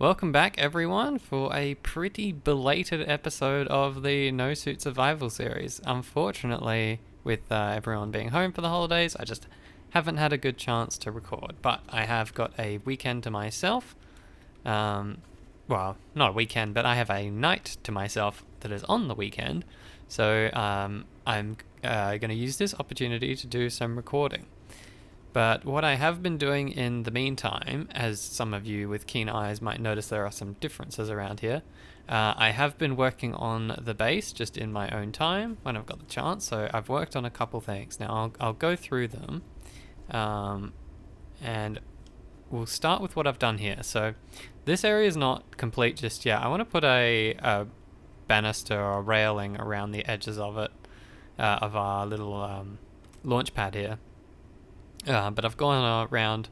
Welcome back, everyone, for a pretty belated episode of the No Suit Survival series. Unfortunately, with everyone being home for the holidays, I just haven't had a good chance to record. But I have got a weekend to myself. Well, not a weekend, but I have a night to myself that is on the weekend. So I'm going to use this opportunity to do some recording. But what I have been doing in the meantime, as some of you with keen eyes might notice there are some differences around here, I have been working on the base just in my own time when I've got the chance. So I've worked on a couple things. Now I'll go through them, and we'll start with what I've done here. So this area is not complete just yet. I want to put a banister or railing around the edges of it, of our little launch pad here. But I've gone around,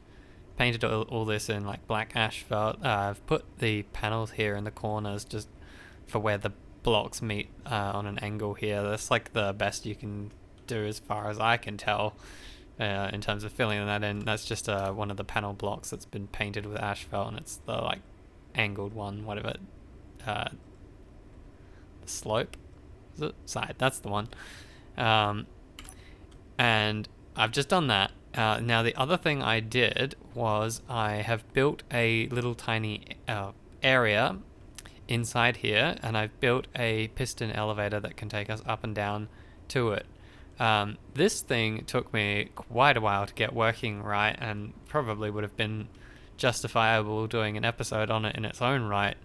painted all this in like black asphalt. I've put the panels here in the corners just for where the blocks meet on an angle here. That's like the best you can do as far as I can tell in terms of filling that in. That's just one of the panel blocks that's been painted with asphalt, and it's the like angled one, whatever. The slope, is it? Side, that's the one. And I've just done that. Now the other thing I did was I have built a little tiny area inside here, and I've built a piston elevator that can take us up and down to it. This thing took me quite a while to get working right, and probably would have been justifiable doing an episode on it in its own right.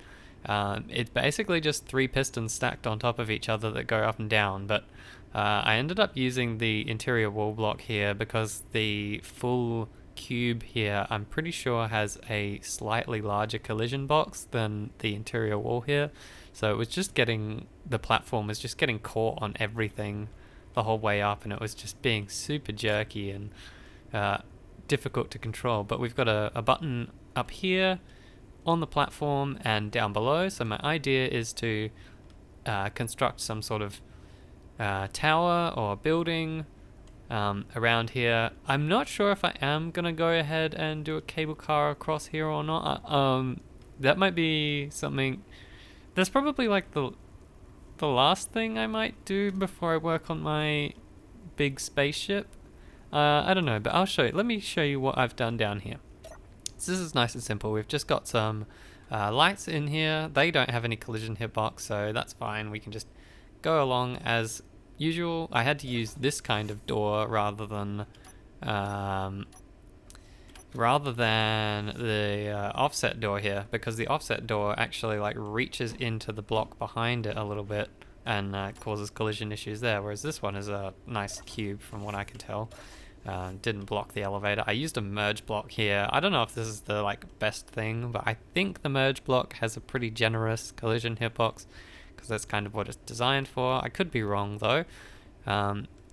It's basically just 3 pistons stacked on top of each other that go up and down, but I ended up using the interior wall block here because the full cube here, I'm pretty sure, has a slightly larger collision box than the interior wall here. So it was just the platform was just getting caught on everything the whole way up, and it was just being super jerky and difficult to control. But we've got a button up here on the platform and down below. So my idea is to construct some sort of tower or building around here. I'm not sure if I am gonna go ahead and do a cable car across here or not. That might be something. That's probably like the last thing I might do before I work on my big spaceship. I don't know, but I'll show you. Let me show you what I've done down here. So this is nice and simple. We've just got some lights in here. They don't have any collision hitbox, so that's fine. We can just go along as usual. I had to use this kind of door rather than the offset door here, because the offset door actually like reaches into the block behind it a little bit and causes collision issues there, whereas this one is a nice cube from what I can tell. Didn't block the elevator. I used a merge block here. I don't know if this is the like best thing, but I think the merge block has a pretty generous collision hitbox, because that's kind of what it's designed for. I could be wrong though.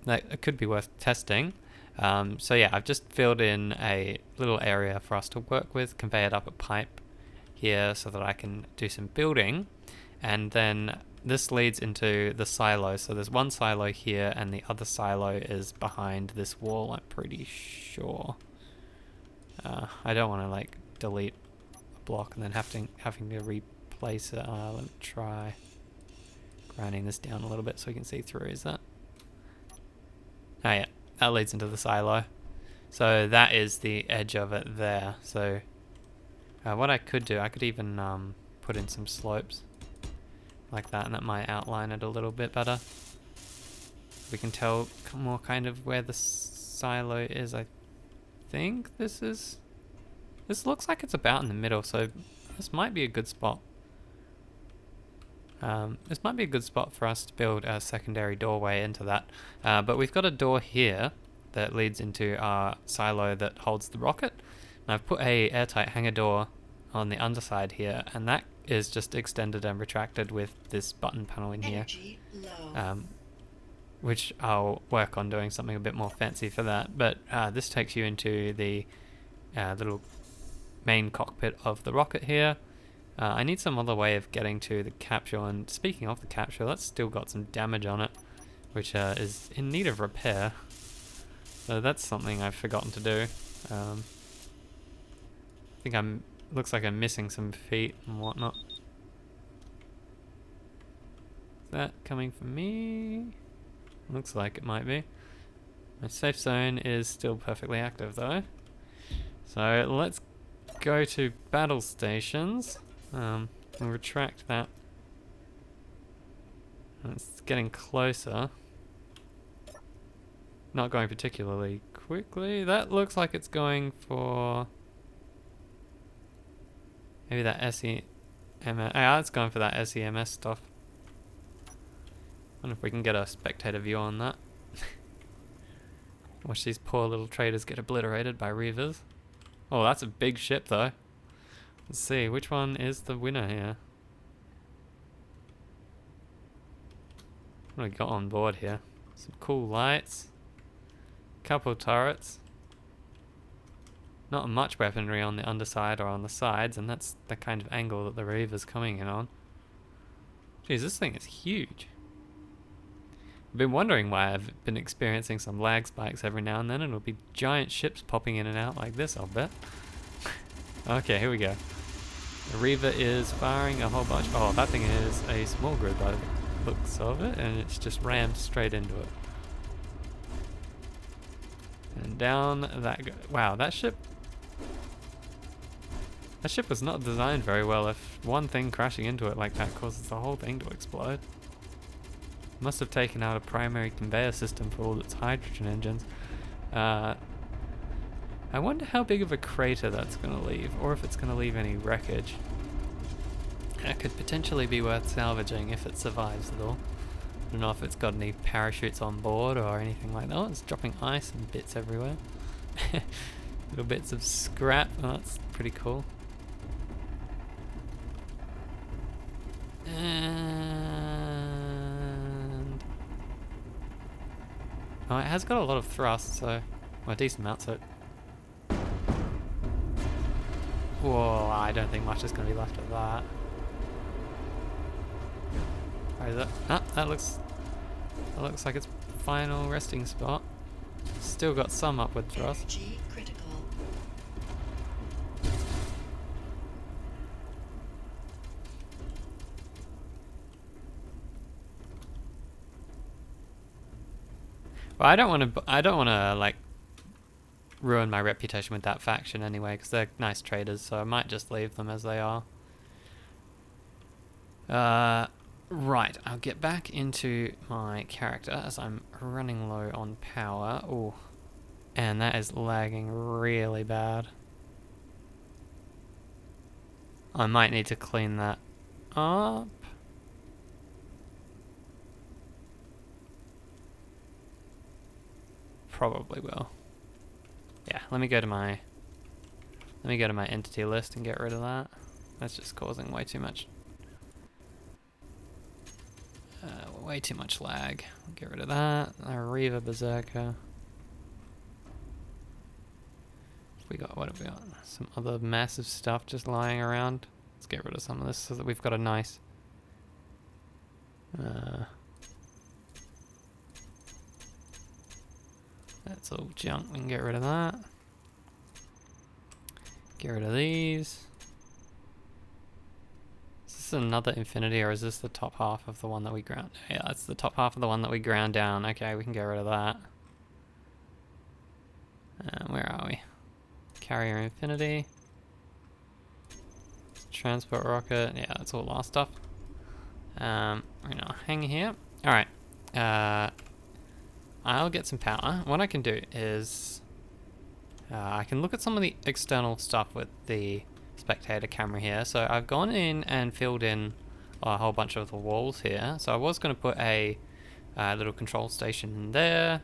It could be worth testing. So yeah, I've just filled in a little area for us to work with, conveyed up a pipe here so that I can do some building, and then this leads into the silo. So there's one silo here, and the other silo is behind this wall, I'm pretty sure. I don't want to like delete a block and then having to replace it. Let me try grinding this down a little bit so we can see through. Is that? Oh yeah, that leads into the silo. So that is the edge of it there. So what I could do, I could even put in some slopes like that, and that might outline it a little bit better. We can tell more kind of where the silo is. I think this looks like it's about in the middle, so this might be a good spot. This might be a good spot for us to build a secondary doorway into that. But we've got a door here that leads into our silo that holds the rocket. And I've put a airtight hangar door on the underside here, and that is just extended and retracted with this button panel in here. Which I'll work on doing something a bit more fancy for that. But this takes you into the little main cockpit of the rocket here. I need some other way of getting to the capsule, and speaking of the capsule, that's still got some damage on it, which is in need of repair. So that's something I've forgotten to do. I think I'm looks like I'm missing some feet and whatnot. Is that coming from me? Looks like it might be. My safe zone is still perfectly active though. So let's go to battle stations and retract that. It's getting closer. Not going particularly quickly. That looks like it's going for maybe that SEMS. Yeah, it's going for that SEMS stuff. Wonder if we can get a spectator view on that. Watch these poor little traders get obliterated by reavers. Oh, that's a big ship though. Let's see, which one is the winner here? What do we got on board here? Some cool lights. Couple turrets. Not much weaponry on the underside or on the sides, and that's the kind of angle that the reaver's coming in on. Jeez, this thing is huge. I've been wondering why I've been experiencing some lag spikes every now and then. It'll be giant ships popping in and out like this, I'll bet. Okay, here we go. The Reaver is firing a whole bunch. Oh, that thing is a small grid by the looks of it, and it's just rammed straight into it. And down that wow, that ship was not designed very well if one thing crashing into it like that causes the whole thing to explode. Must have taken out a primary conveyor system for all its hydrogen engines. I wonder how big of a crater that's going to leave, or if it's going to leave any wreckage. That could potentially be worth salvaging if it survives at all. I don't know if it's got any parachutes on board or anything like that. Oh, it's dropping ice and bits everywhere. Little bits of scrap. Oh, that's pretty cool. And oh, it has got a lot of thrust, so well, a decent amount. So, whoa! I don't think much is going to be left of that. Where is it? Ah, that looks like its final resting spot. Still got some upward thrust. Energy critical. Well, I don't want to like ruin my reputation with that faction anyway, because they're nice traders. So I might just leave them as they are. Right, I'll get back into my character as I'm running low on power. Oh, and that is lagging really bad. I might need to clean that up. Probably will. Yeah, let me go to my entity list and get rid of that. That's just causing way too much lag. Get rid of that. Reaver Berserker. What have we got? Some other massive stuff just lying around. Let's get rid of some of this so that we've got a nice that's all junk. We can get rid of that. Get rid of these. Is this another infinity, or is this the top half of the one that we ground? Yeah, that's the top half of the one that we ground down. Okay, we can get rid of that. Where are we? Carrier infinity. Transport rocket. Yeah, that's all our stuff. We're gonna hang here. Alright. I'll get some power. What I can do is I can look at some of the external stuff with the spectator camera here. So I've gone in and filled in a whole bunch of the walls here. So I was going to put a little control station in there,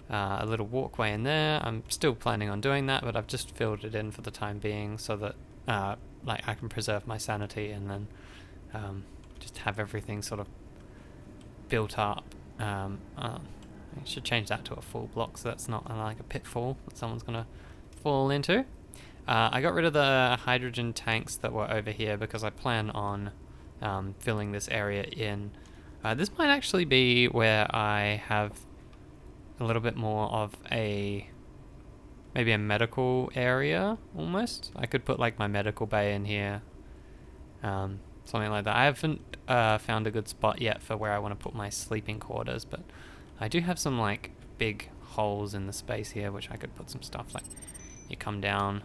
a little walkway in there. I'm still planning on doing that, but I've just filled it in for the time being so that like I can preserve my sanity and then just have everything sort of built up. I should change that to a full block so that's not like a pitfall that someone's going to fall into. I got rid of the hydrogen tanks that were over here because I plan on filling this area in. This might actually be where I have a little bit more of a maybe a medical area almost. I could put like my medical bay in here, something like that. I haven't found a good spot yet for where I want to put my sleeping quarters, but I do have some like big holes in the space here which I could put some stuff. Like you come down,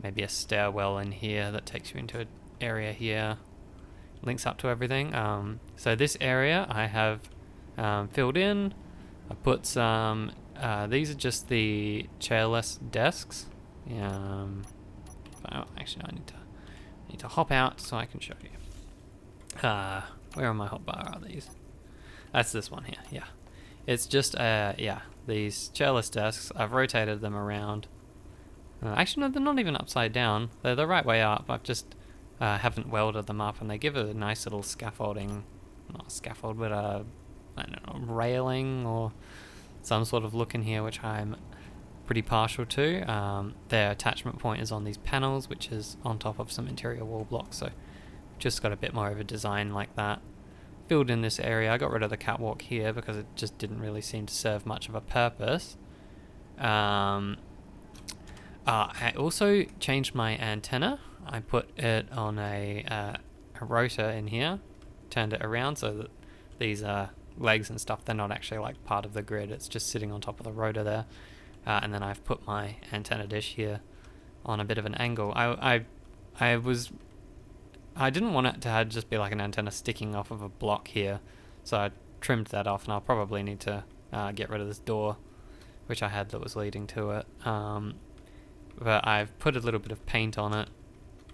maybe a stairwell in here that takes you into an area here, links up to everything. So this area I have filled in. I put some, these are just the chairless desks. Actually, I need to hop out so I can show you. Where on my hotbar are these? That's this one here, yeah. It's just, these chairless desks. I've rotated them around. Actually, no, they're not even upside down. They're the right way up. I've just haven't welded them up, and they give a nice little scaffolding, not a scaffold, but I don't know, railing or some sort of look in here, which I'm pretty partial to. Their attachment point is on these panels, which is on top of some interior wall blocks, so just got a bit more of a design like that. Filled in this area. I got rid of the catwalk here because it just didn't really seem to serve much of a purpose. I also changed my antenna. I put it on a rotor in here, turned it around so that these legs and stuff, they're not actually like part of the grid, it's just sitting on top of the rotor there. And then I've put my antenna dish here on a bit of an angle. I didn't want it to just be like an antenna sticking off of a block here, so I trimmed that off, and I'll probably need to get rid of this door which I had that was leading to it. But I've put a little bit of paint on it.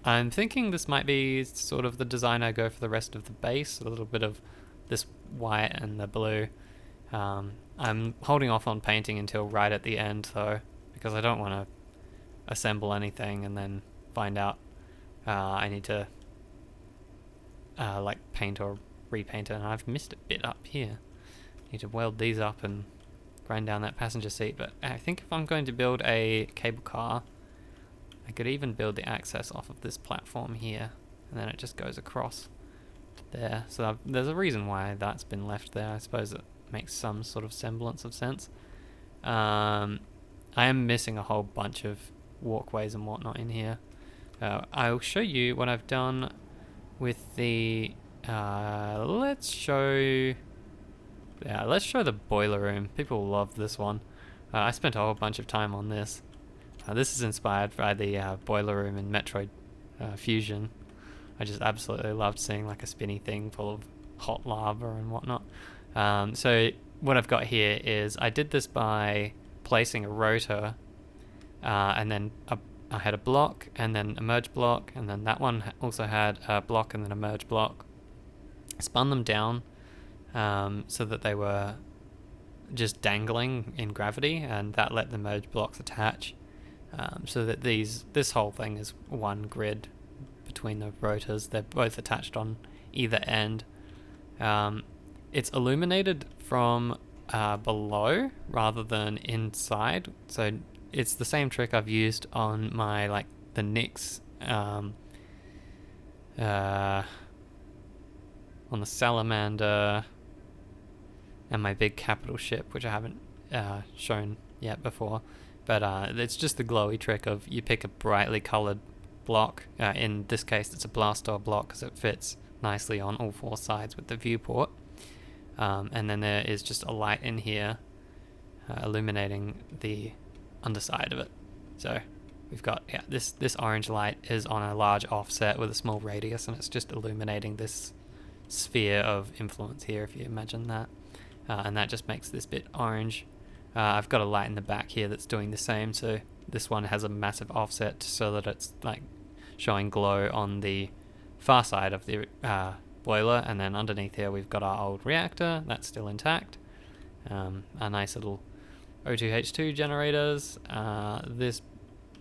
I'm thinking this might be sort of the design I go for the rest of the base, a little bit of this white and the blue. I'm holding off on painting until right at the end though, because I don't want to assemble anything and then find out I need to like paint or repaint it, and I've missed a bit up here. Need to weld these up and grind down that passenger seat, but I think if I'm going to build a cable car, I could even build the access off of this platform here, and then it just goes across there. So there's a reason why that's been left there. I suppose it makes some sort of semblance of sense. I am missing a whole bunch of walkways and whatnot in here. I'll show you what I've done with the let's show the boiler room. People love this one. I spent a whole bunch of time on this. This is inspired by the boiler room in Metroid Fusion. I just absolutely loved seeing like a spinny thing full of hot lava and whatnot. So what I've got here is I did this by placing a rotor, and then I had a block and then a merge block, and then that one also had a block and then a merge block. Spun them down so that they were just dangling in gravity, and that let the merge blocks attach, so that this whole thing is one grid between the rotors. They're both attached on either end. It's illuminated from below rather than inside, so it's the same trick I've used on my the Nyx on the Salamander and my big capital ship, which I haven't shown yet before, but it's just the glowy trick of you pick a brightly colored block. In this case it's a blast door block because it fits nicely on all four sides with the viewport, and then there is just a light in here illuminating the underside of it. So we've got this orange light is on a large offset with a small radius, and it's just illuminating this sphere of influence here, if you imagine that, and that just makes this bit orange. I've got a light in the back here that's doing the same, so this one has a massive offset so that it's like showing glow on the far side of the boiler, and then underneath here we've got our old reactor that's still intact, our nice little O2H2 generators. This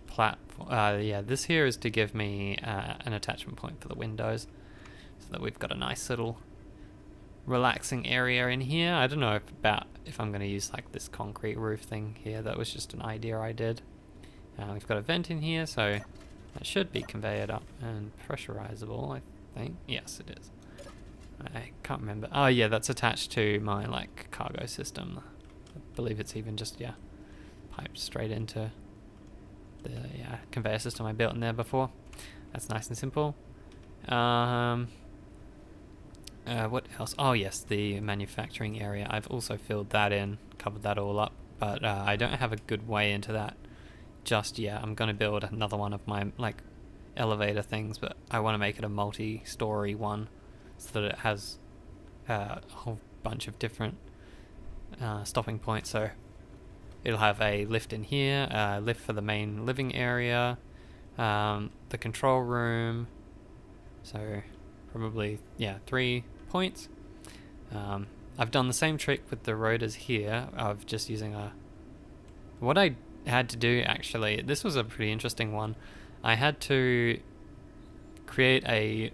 platform, this here is to give me an attachment point for the windows, so that we've got a nice little relaxing area in here. I don't know if I'm going to use like this concrete roof thing here. That was just an idea I did. We've got a vent in here, so that should be conveyed up and pressurizable, I think. Yes, it is. I can't remember. Oh yeah, that's attached to my cargo system. I believe it's even just piped straight into the conveyor system I built in there before. That's nice and simple. What else? Oh yes, the manufacturing area. I've also filled that in, covered that all up, but I don't have a good way into that just yet. I'm going to build another one of my elevator things, but I want to make it a multi-story one so that it has a whole bunch of different stopping points. So it'll have a lift in here, a lift for the main living area, the control room, so probably 3 points. I've done the same trick with the rotors here of just using what I had to do, actually, this was a pretty interesting one. I had to create a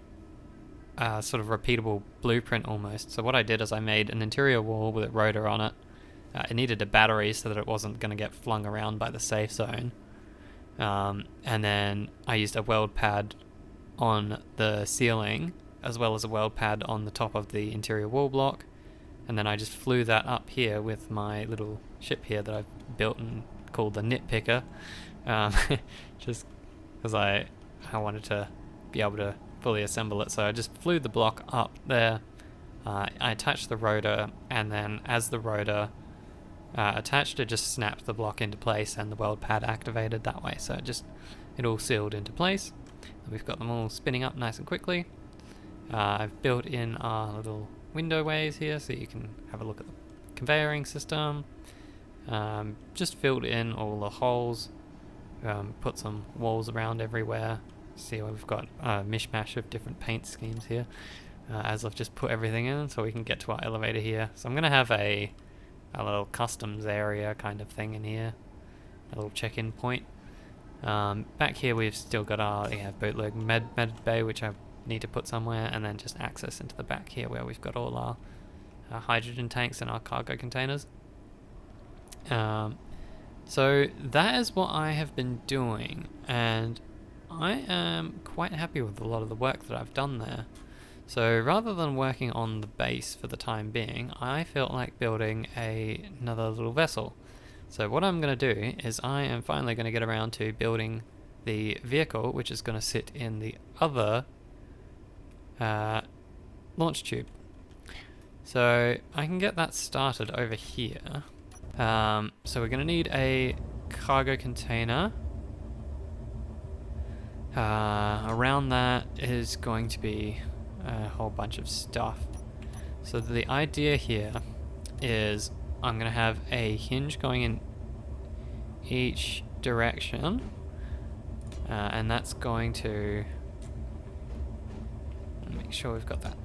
sort of repeatable blueprint almost. So what I did is I made an interior wall with a rotor on it. It needed a battery so that it wasn't going to get flung around by the safe zone. And then I used a weld pad on the ceiling as well as a weld pad on the top of the interior wall block. And then I just flew that up here with my little ship here that I've built and called the Nitpicker. Just because I wanted to be able to fully assemble it. So I just flew the block up there. I attached the rotor, and then as the rotor attached, it just snapped the block into place and the weld pad activated that way. So it all sealed into place. And we've got them all spinning up nice and quickly. I've built in our little window ways here so you can have a look at the conveyoring system. Just filled in all the holes, put some walls around everywhere. See, we've got a mishmash of different paint schemes here, as I've just put everything in so we can get to our elevator here. So I'm going to have a little customs area kind of thing in here, a little check-in point. Back here we've still got our bootleg med bay, which I need to put somewhere, and then just access into the back here where we've got all our hydrogen tanks and our cargo containers. So that is what I have been doing, and I am quite happy with a lot of the work that I've done there. So rather than working on the base for the time being, I felt like building another little vessel. So what I'm going to do is I am finally going to get around to building the vehicle, which is going to sit in the other launch tube. So I can get that started over here. So we're going to need a cargo container. Around that is going to be a whole bunch of stuff. So the idea here is I'm going to have a hinge going in each direction, and that's going to make sure we've got that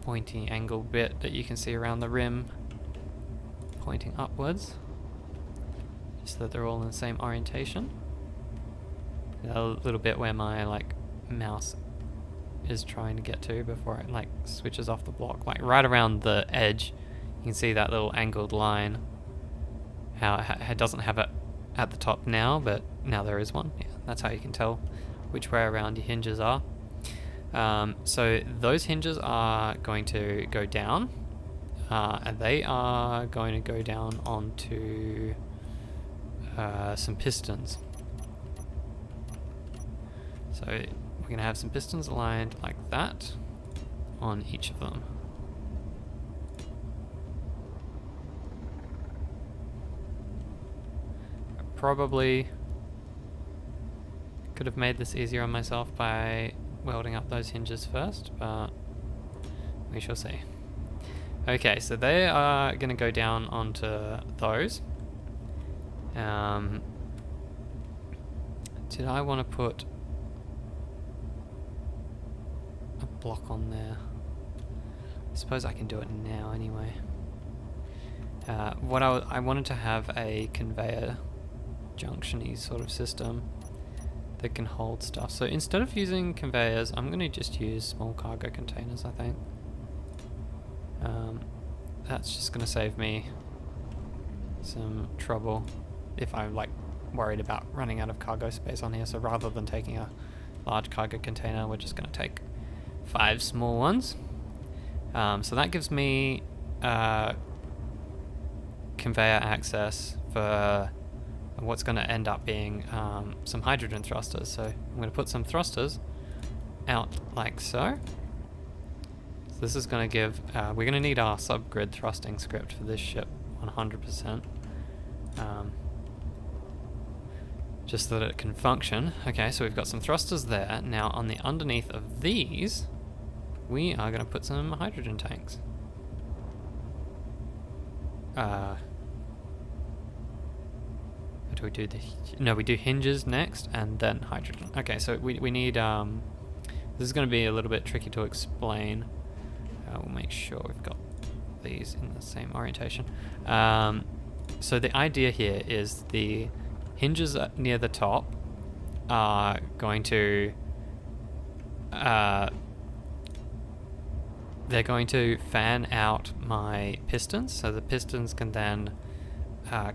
pointy angle bit that you can see around the rim pointing upwards, just so that they're all in the same orientation. A little bit where my mouse is trying to get to before it switches off the block, right around the edge. You can see that little angled line, how it doesn't have it at the top now, but now there is one. Yeah, that's how you can tell which way around your hinges are. So those hinges are going to go down, and they are going to go down onto some pistons. So we're going to have some pistons aligned like that on each of them. I probably could have made this easier on myself by welding up those hinges first, but we shall see. Okay, so they are going to go down onto those. Did I want to put a block on there? I suppose I can do it now anyway. What I wanted to have a conveyor junction-y sort of system that can hold stuff. So instead of using conveyors, I'm going to just use small cargo containers, I think. That's just going to save me some trouble if I'm worried about running out of cargo space on here. So rather than taking a large cargo container, we're just going to take 5 small ones. So that gives me conveyor access for what's going to end up being some hydrogen thrusters. So I'm going to put some thrusters out like so. So this is going to give, we're going to need our subgrid thrusting script for this ship 100%. Just so that it can function. Okay, so we've got some thrusters there. Now on the underneath of these, we are going to put some hydrogen tanks. Do we do the... No, we do hinges next and then hydrogen. Okay, so we need... this is going to be a little bit tricky to explain. We'll make sure we've got these in the same orientation. So the idea here is the hinges near the top are going to... they're going to fan out my pistons, so the pistons can then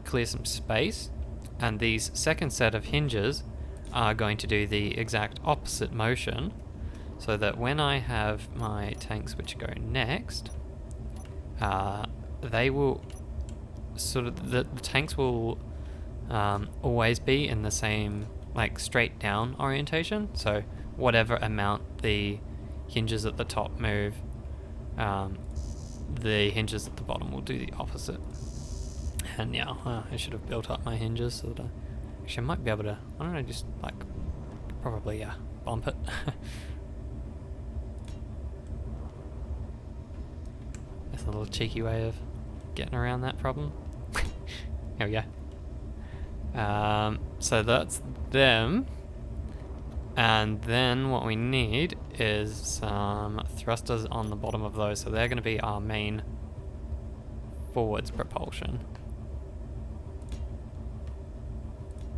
clear some space, and these second set of hinges are going to do the exact opposite motion, so that when I have my tanks which go next, they will sort of, the tanks will always be in the same, like, straight down orientation, so whatever amount the hinges at the top move, the hinges at the bottom will do the opposite. And yeah, I should have built up my hinges so that actually I might be able to, I don't know, just like probably bump it. That's a little cheeky way of getting around that problem. There we go. So that's them. And then what we need is some thrusters on the bottom of those. So they're going to be our main forwards propulsion.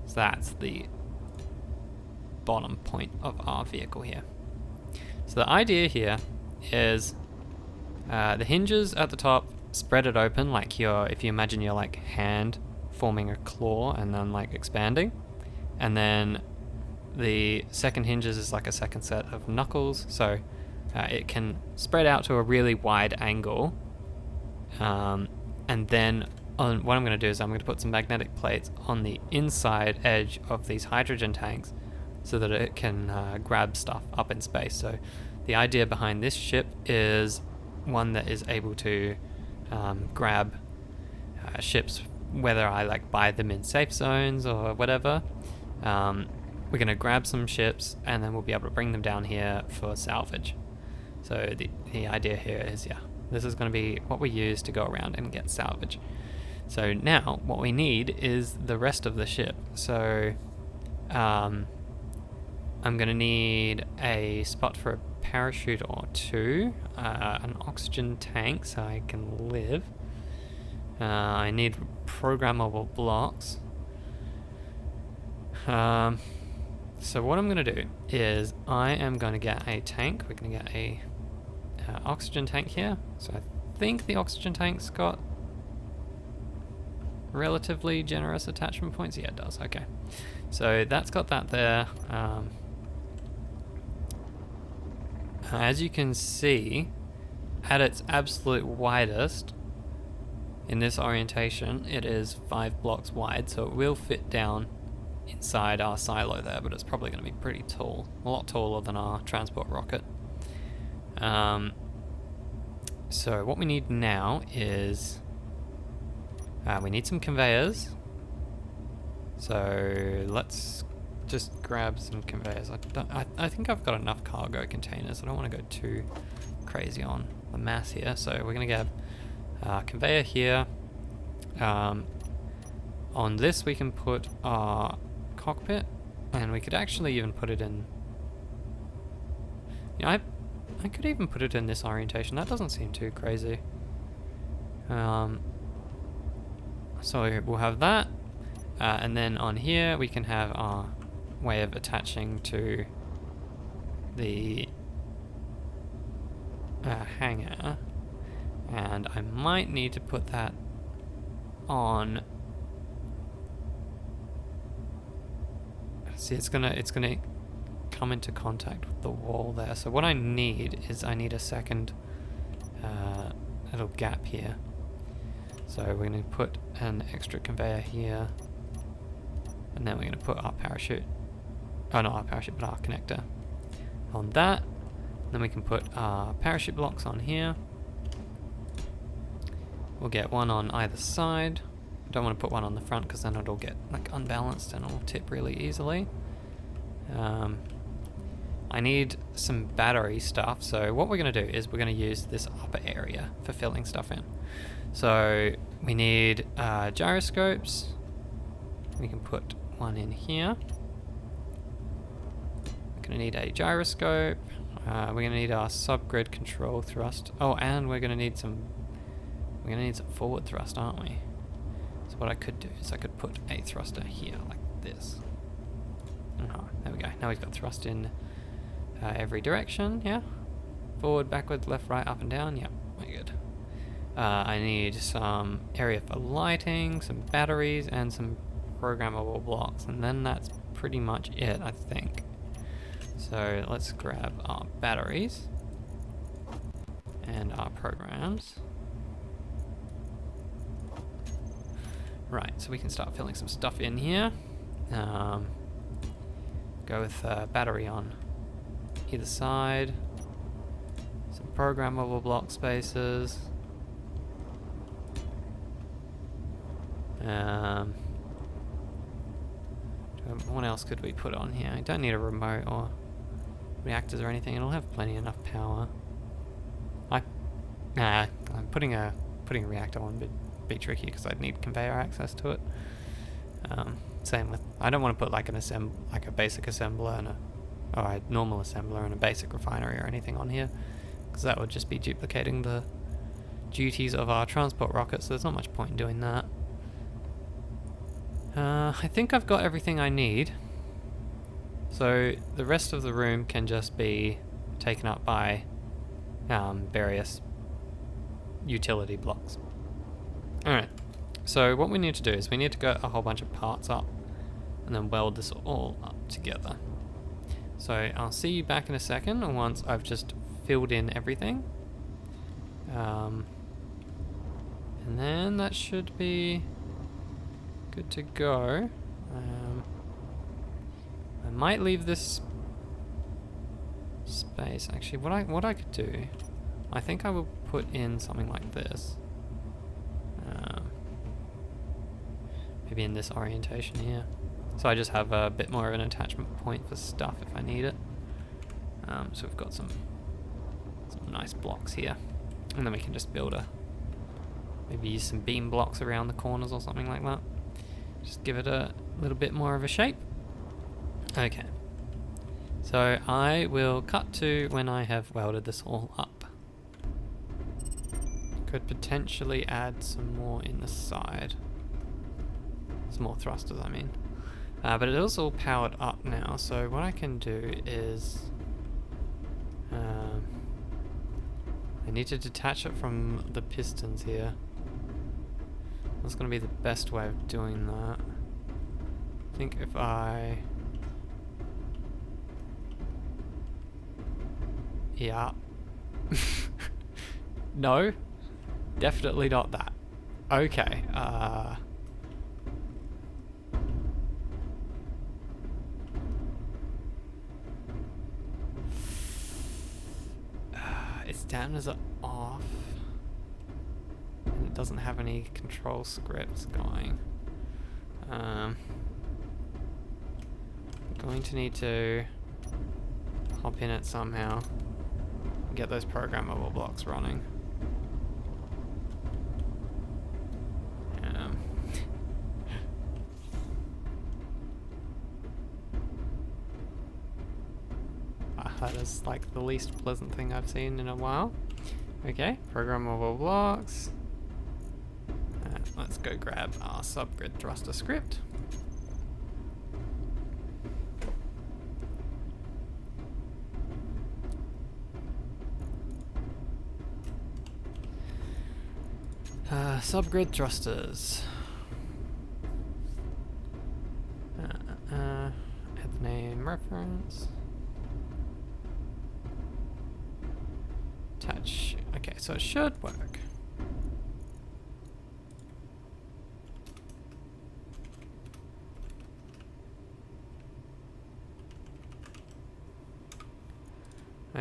So that's the bottom point of our vehicle here. So the idea here is the hinges at the top, spread it open like if you imagine your like hand forming a claw and then like expanding. And then the second hinges is like a second set of knuckles, so it can spread out to a really wide angle. And then what I'm going to do is I'm going to put some magnetic plates on the inside edge of these hydrogen tanks so that it can grab stuff up in space. So the idea behind this ship is one that is able to grab ships, whether I like buy them in safe zones or whatever. We're going to grab some ships and then we'll be able to bring them down here for salvage. So the idea here is, this is going to be what we use to go around and get salvage. So now what we need is the rest of the ship. So I'm going to need a spot for a parachute or two, an oxygen tank so I can live. I need programmable blocks. So what I'm going to do is I am going to get a tank. We're going to get a oxygen tank here. So I think the oxygen tank's got relatively generous attachment points. Yeah, it does. Okay. So that's got that there. As you can see, at its absolute widest, in this orientation, it is 5 blocks wide, so it will fit down inside our silo there, but it's probably going to be pretty tall, a lot taller than our transport rocket. So what we need now is we need some conveyors. So let's just grab some conveyors. I think I've got enough cargo containers. I don't want to go too crazy on the mass here. So we're going to get a conveyor here. On this we can put our cockpit, and we could actually even put it in, I could even put it in this orientation. That doesn't seem too crazy. So we'll have that, and then on here we can have our way of attaching to the hangar, and I might need to put that on. See, it's gonna come into contact with the wall there. So what I need is I need a second little gap here. So we're going to put an extra conveyor here, And then we're going to put our parachute, oh not our parachute, but our connector on that. Then we can put our parachute blocks on here. We'll get one on either side. I don't want to put one on the front because then it'll get like unbalanced and it'll tip really easily. I need some battery stuff, so what we're going to do is we're going to use this upper area for filling stuff in. So we need gyroscopes. We can put one in here. We're going to need a gyroscope. We're going to need our subgrid control thrust. Oh, and we're going to need some forward thrust, aren't we? So what I could do is I could put a thruster here like this. Oh, there we go. Now we've got thrust in every direction, yeah? Forward, backward, left, right, up and down, yeah, very good. I need some area for lighting, some batteries, and some programmable blocks, and then that's pretty much it, I think. So let's grab our batteries and our programs. Right, so we can start filling some stuff in here. Go with battery on either side. Some programmable block spaces. What else could we put on here? I don't need a remote or reactors or anything. It'll have plenty enough power. I'm putting a reactor on would be tricky because I'd need conveyor access to it. Same with, I don't want to put like a basic assembler and a normal assembler and a basic refinery or anything on here, because that would just be duplicating the duties of our transport rockets, so there's not much point in doing that. I think I've got everything I need, so the rest of the room can just be taken up by various utility blocks. Alright, so what we need to do is we need to get a whole bunch of parts up and then weld this all up together. So I'll see you back in a second once I've just filled in everything. And then that should be good to go. I might leave this space. Actually, what I could do, I think I will put in something like this. Maybe in this orientation here. So I just have a bit more of an attachment point for stuff if I need it. So we've got some nice blocks here. And then we can just build maybe use some beam blocks around the corners or something like that. Just give it a little bit more of a shape. Okay. So I will cut to when I have welded this all up. Could potentially add some more in the side. Some more thrusters, I mean. But it is all powered up now, so what I can do is I need to detach it from the pistons here. That's going to be the best way of doing that. I think if I... Yeah. No, definitely not that. Okay, its dampeners are off. And it doesn't have any control scripts going. I'm going to need to hop in it somehow and get those programmable blocks running. That is like the least pleasant thing I've seen in a while. Okay, programmable blocks. Let's go grab our subgrid thruster script. Subgrid thrusters. Add the name reference. Attach. Okay, so it should work.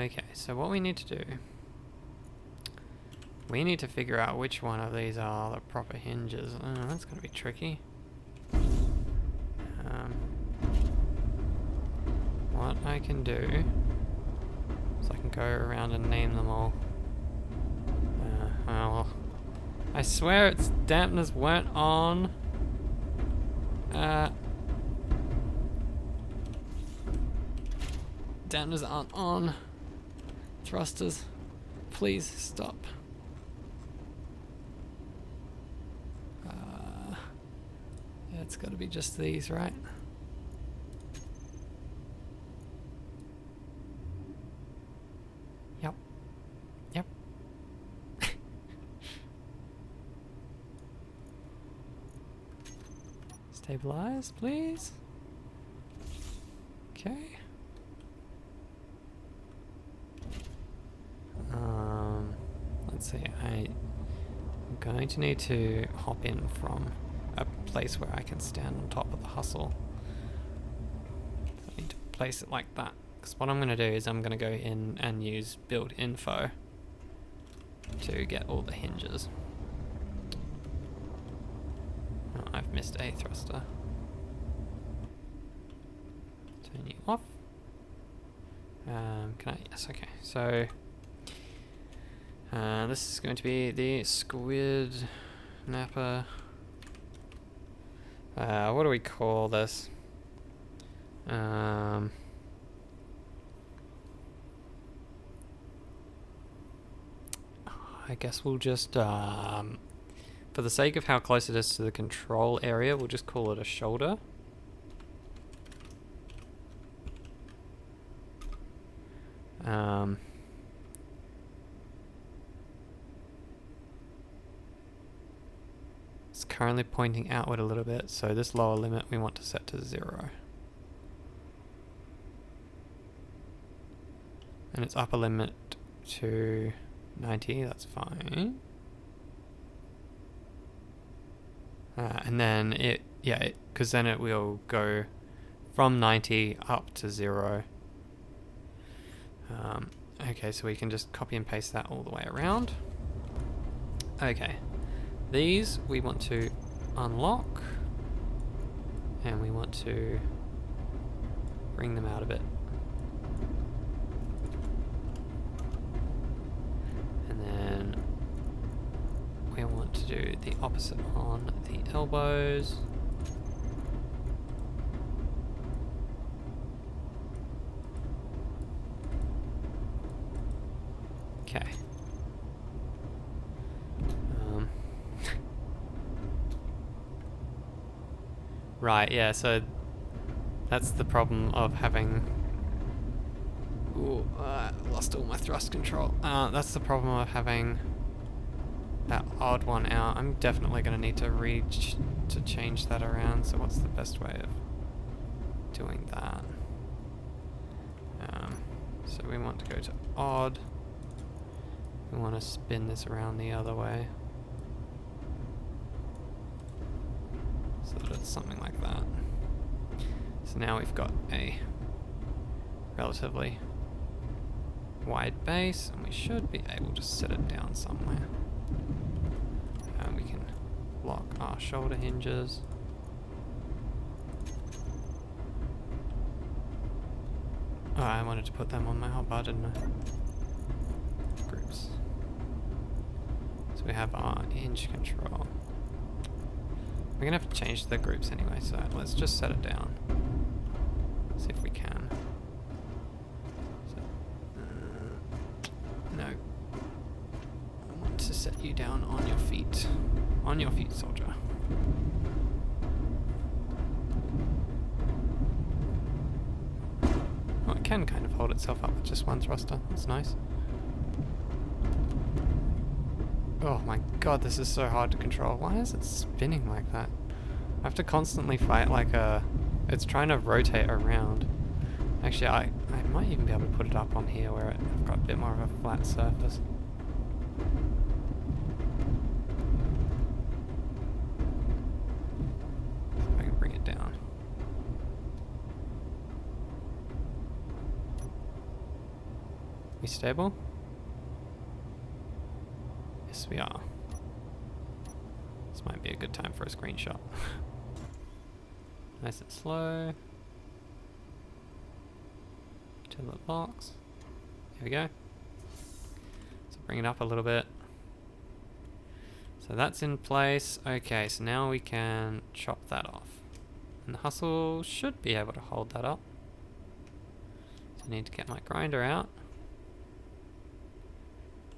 Okay, so what we need to do, we need to figure out which one of these are the proper hinges. Oh, that's going to be tricky. What I can do is I can go around and name them all. Well, I swear its dampeners weren't on. Dampeners aren't on. Thrusters, please stop. Yeah, it's got to be just these, right? Yep. Yep. Stabilize, please. Okay. Let's see. I'm going to need to hop in from a place where I can stand on top of the hustle. I need to place it like that. Because what I'm going to do is I'm going to go in and use build info to get all the hinges. Oh, I've missed a thruster. Turn you off. Can I? Yes, okay. So this is going to be the Squidnapper. What do we call this? I guess we'll just, for the sake of how close it is to the control area, we'll just call it a shoulder. It's currently pointing outward a little bit, so this lower limit we want to set to 0. And its upper limit to 90, that's fine. And then because then it will go from 90 up to 0. Okay, so we can just copy and paste that all the way around. Okay, these we want to unlock, and we want to bring them out a bit. And then we want to do the opposite on the elbows. Okay. Right, yeah, so that's the problem of having... Ooh, lost all my thrust control. That's the problem of having that odd one out. I'm definitely going to need to change that around, so what's the best way of doing that? So we want to go to odd. We want to spin this around the other way. So that it's something like that. So now we've got a relatively wide base, and we should be able to set it down somewhere. And we can lock our shoulder hinges. Oh, I wanted to put them on my hotbar, didn't I? Groups. So we have our hinge control. We're gonna have to change the groups anyway, so let's just set it down. See if we can. So, no. I want to set you down on your feet. On your feet, soldier. Oh, it can kind of hold itself up with just one thruster. That's nice. Oh my god, this is so hard to control. Why is it spinning like that? I have to constantly fight like a... It's trying to rotate around. Actually, I might even be able to put it up on here where I've got a bit more of a flat surface. See if I can bring it down. stable? Yes, we are. This might be a good time for a screenshot. Nice and slow. Till it locks. Here we go. So bring it up a little bit. So that's in place. Okay, so now we can chop that off. And the hustle should be able to hold that up. So I need to get my grinder out.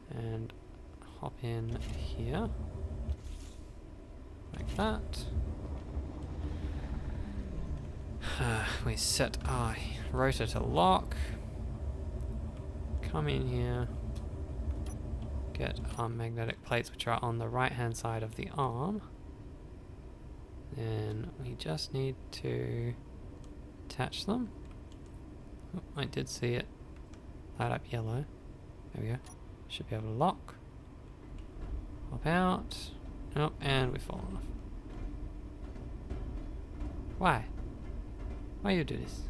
And hop in here. Like that. We set our rotor to lock. Come in here. Get our magnetic plates, which are on the right hand side of the arm. Then we just need to attach them. Oh, I did see it light up yellow. There we go. Should be able to lock. Hop out. Oh, and we've fallen off. Why? Why you do this?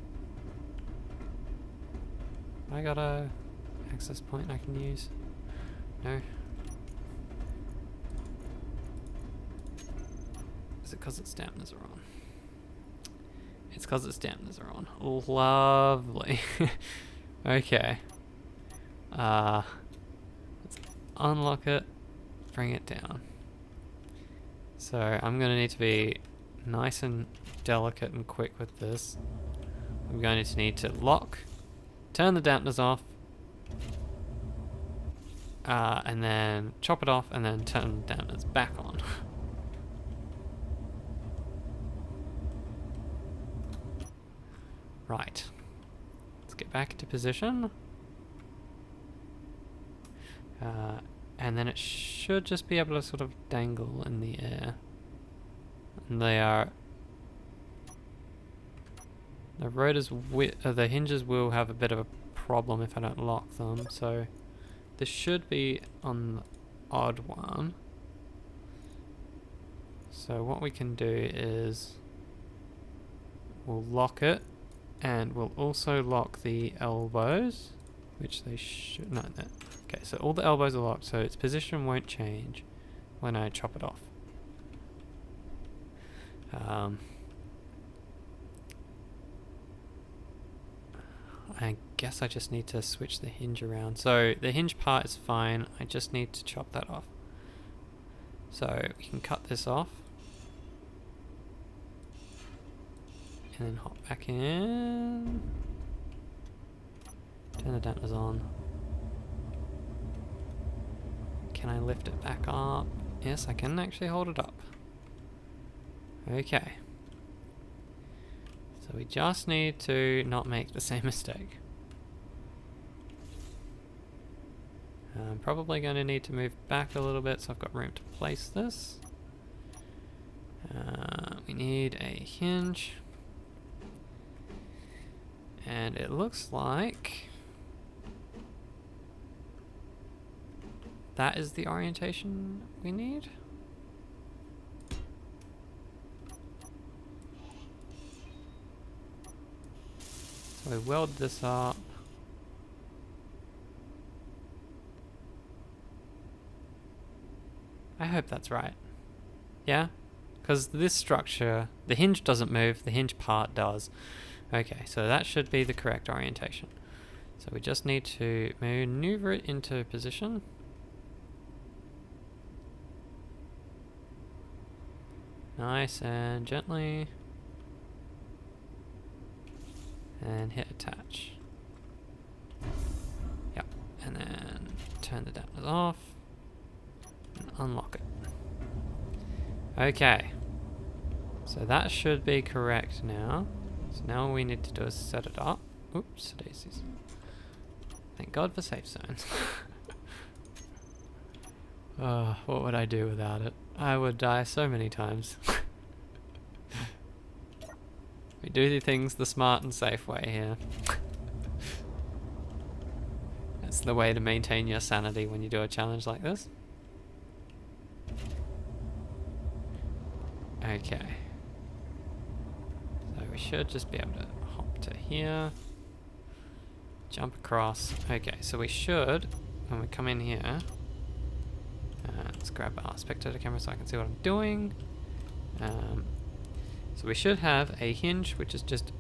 I got a access point I can use. No. Is it because its dampeners are on? It's because its dampeners are on. Lovely. Okay. Let's unlock it, bring it down. So I'm going to need to be nice and delicate and quick with this. I'm going to need to lock, turn the dampeners off, and then chop it off, and then turn the dampeners back on. Right. Let's get back into position. And then it should just be able to sort of dangle in the air. And they are... The rotors, the hinges will have a bit of a problem if I don't lock them, so this should be on the odd one. So what we can do is we'll lock it, and we'll also lock the elbows, which they should... No, no. Okay, so all the elbows are locked, so its position won't change when I chop it off. I guess I just need to switch the hinge around. So the hinge part is fine, I just need to chop that off. So we can cut this off. And then hop back in. Turn the dampers on. Can I lift it back up? Yes, I can actually hold it up. Okay. So we just need to not make the same mistake. I'm probably going to need to move back a little bit so I've got room to place this. We need a hinge. And it looks like that is the orientation we need. So we weld this up. I hope that's right. Yeah? Because this structure, the hinge doesn't move, the hinge part does. Okay, so that should be the correct orientation. So we just need to maneuver it into position. Nice and gently. And hit attach. Yep, and then turn the dampers off. And unlock it. Okay. So that should be correct now. So now all we need to do is set it up. Oops, daisies. Thank God for safe zones. Oh, what would I do without it? I would die so many times. We do things the smart and safe way here. That's the way to maintain your sanity when you do a challenge like this. Okay. So we should just be able to hop to here. Jump across. Okay, so we should, when we come in here, let's grab our spectator camera so I can see what I'm doing. So we should have a hinge, which is just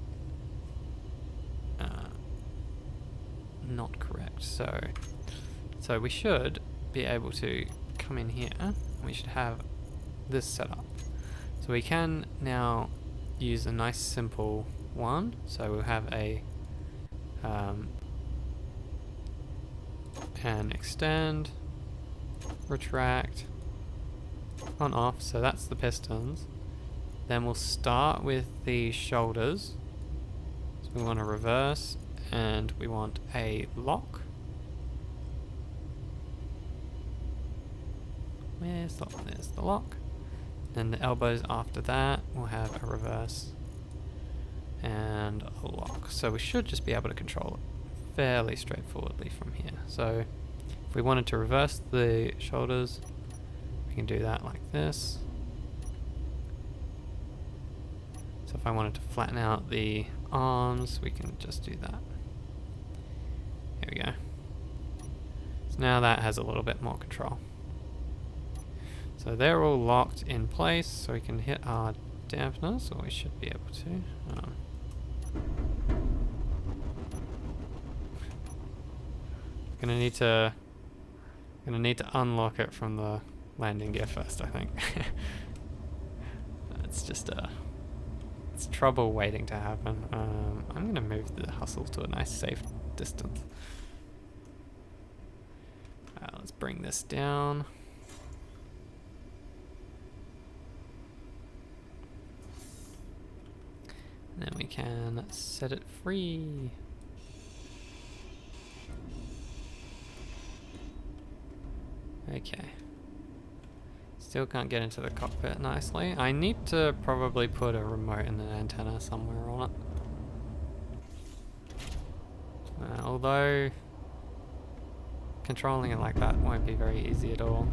not correct. So we should be able to come in here. And we should have this set up. So we can now use a nice simple one. So we'll have a and extend, retract, on off. So that's the pistons. Then we'll start with the shoulders. So we want a reverse and we want a lock. There's the lock. Then the elbows after that we'll have a reverse and a lock. So we should just be able to control it fairly straightforwardly from here. So if we wanted to reverse the shoulders, we can do that like this. So if I wanted to flatten out the arms, we can just do that. Here we go. So now that has a little bit more control. So they're all locked in place, so we can hit our dampeners, or we should be able to. Gonna need to unlock it from the landing gear first, I think. It's just it's trouble waiting to happen. I'm gonna move the hustle to a nice safe distance. Let's bring this down. And then we can set it free. Okay. Still can't get into the cockpit nicely. I need to probably put a remote and an antenna somewhere on it. Although controlling it like that won't be very easy at all.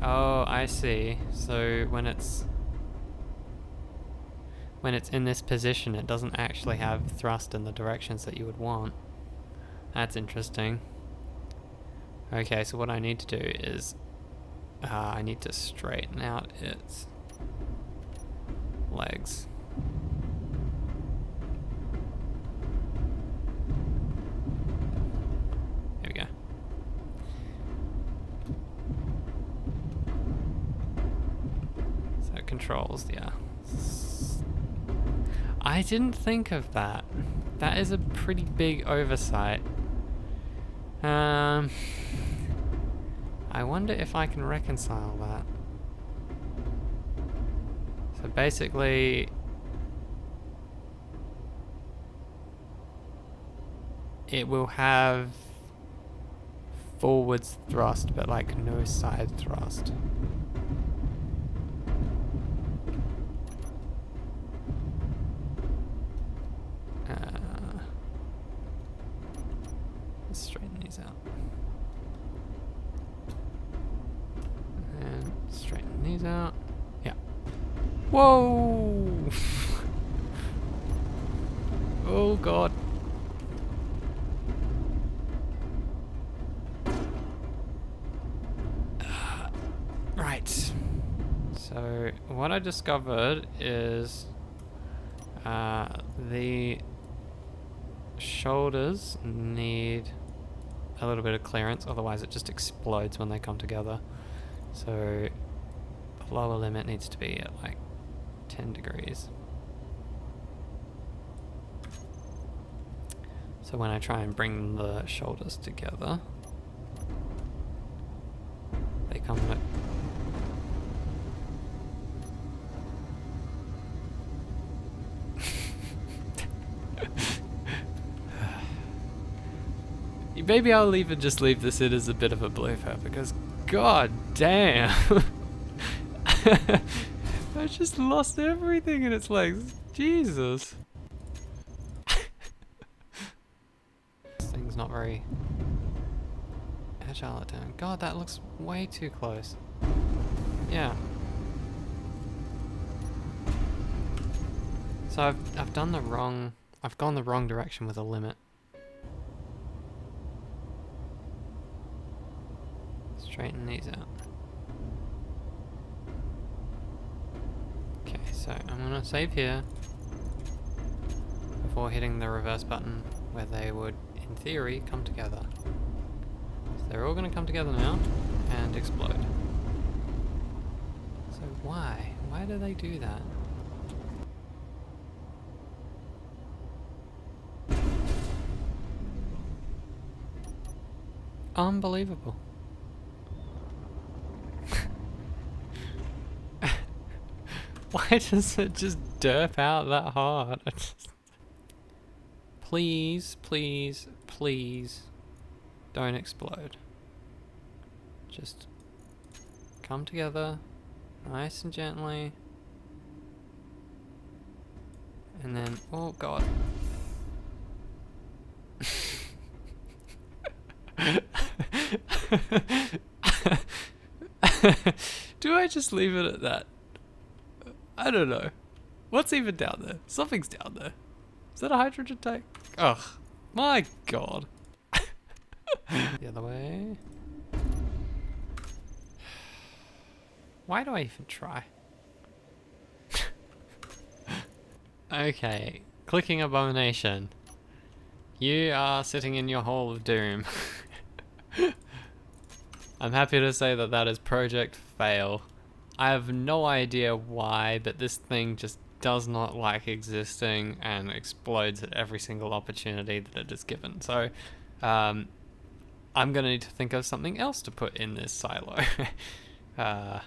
Oh, I see. So when it's in this position, it doesn't actually have thrust in the directions that you would want. That's interesting. Okay, so what I need to do is I need to straighten out its legs. There we go. So it controls, yeah. I didn't think of that. That is a pretty big oversight. I wonder if I can reconcile that. So basically, it will have forwards thrust, but like no side thrust. Let's straighten these out. And straighten these out. Yeah. Whoa! Oh god. Right. So what I discovered is the shoulders need a little bit of clearance, otherwise it just explodes when they come together. So the lower limit needs to be at like 10 degrees. So when I try and bring the shoulders together, they come at maybe I'll even just leave this in as a bit of a blooper, because god damn. I just lost everything in its legs. Jesus. This thing's not very agile at down. God, that looks way too close. Yeah. So I've done the wrong... I've gone the wrong direction with a limit. Straighten these out. Okay, so I'm gonna save here before hitting the reverse button where they would, in theory, come together. So they're all gonna come together now and explode. So why? Why do they do that? Unbelievable. Why does it just derp out that hard? Please, please, please don't explode. Just come together nice and gently. And then, oh god. Do I just leave it at that? I don't know. What's even down there? Something's down there. Is that a hydrogen tank? Ugh. My god. The other way. Why do I even try? Okay. Clicking abomination. You are sitting in your hole of doom. I'm happy to say that that is project fail. I have no idea why, but this thing just does not like existing and explodes at every single opportunity that it is given. So, I'm gonna need to think of something else to put in this silo. But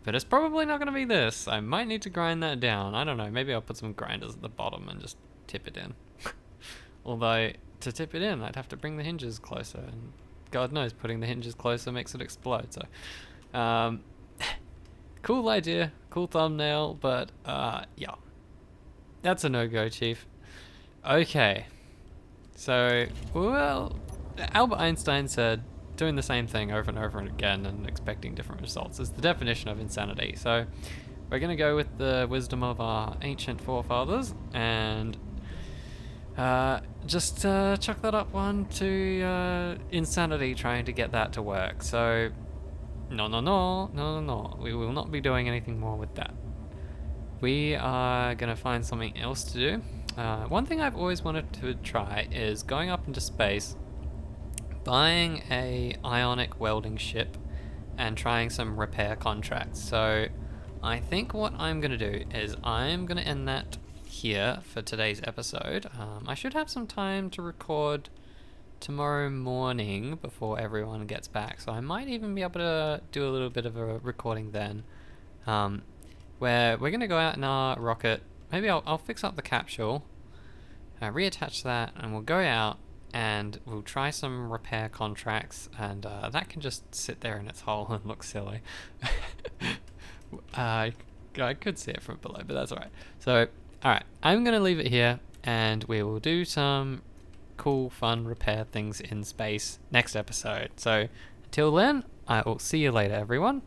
it's probably not gonna be this. I might need to grind that down. I don't know, maybe I'll put some grinders at the bottom and just tip it in. Although, to tip it in, I'd have to bring the hinges closer, and God knows putting the hinges closer makes it explode, so... cool idea, cool thumbnail, but yeah. That's a no-go, Chief. Okay. So, well, Albert Einstein said doing the same thing over and over again and expecting different results is the definition of insanity. So, we're going to go with the wisdom of our ancient forefathers and just chuck that up one to insanity, trying to get that to work. So, no. We will not be doing anything more with that. We are going to find something else to do. One thing I've always wanted to try is going up into space, buying a ionic welding ship, and trying some repair contracts. So I think what I'm going to do is I'm going to end that here for today's episode. I should have some time to record tomorrow morning before everyone gets back, so I might even be able to do a little bit of a recording then, where we're going to go out in our rocket. Maybe I'll fix up the capsule, reattach that, and we'll go out and we'll try some repair contracts, and that can just sit there in its hole and look silly. I could see it from below, but that's alright. So, alright, I'm going to leave it here, and we will do some cool, fun repair things in space next episode. So, until then, I will see you later, everyone.